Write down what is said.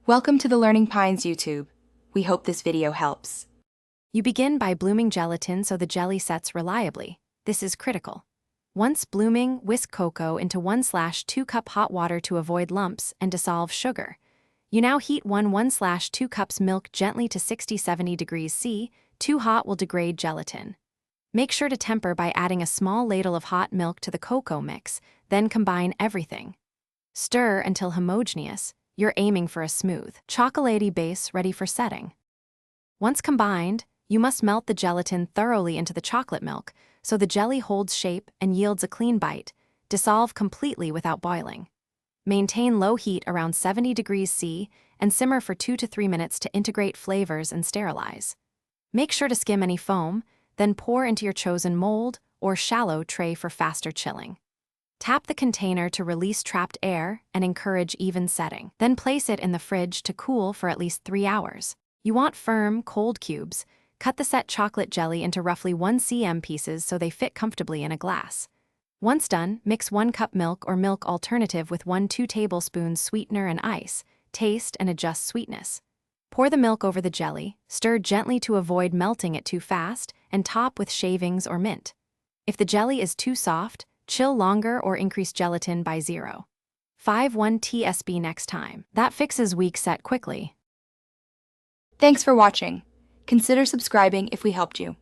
Welcome to the Learning Pines YouTube. We hope this video helps. You begin by blooming gelatin so the jelly sets reliably. This is critical. Once blooming, whisk cocoa into 1/2 cup hot water to avoid lumps and dissolve sugar. You now heat 1/2 cups milk gently to 60-70 degrees C. Too hot will degrade gelatin. Make sure to temper by adding a small ladle of hot milk to the cocoa mix, then combine everything. Stir until homogeneous. You're aiming for a smooth, chocolatey base ready for setting. Once combined, you must melt the gelatin thoroughly into the chocolate milk so the jelly holds shape and yields a clean bite. Dissolve completely without boiling. Maintain low heat around 70 degrees C and simmer for 2 to 3 minutes to integrate flavors and sterilize. Make sure to skim any foam, then pour into your chosen mold or shallow tray for faster chilling. Tap the container to release trapped air and encourage even setting. Then place it in the fridge to cool for at least 3 hours. You want firm, cold cubes. Cut the set chocolate jelly into roughly 1 cm pieces so they fit comfortably in a glass. Once done, mix 1 cup milk or milk alternative with 1-2 tablespoons sweetener and ice. Taste and adjust sweetness. Pour the milk over the jelly, stir gently to avoid melting it too fast, and top with shavings or mint. If the jelly is too soft, chill longer or increase gelatin by 0.51 tsb next time. That fixes weak set quickly. Thanks for watching. Consider subscribing if we helped you.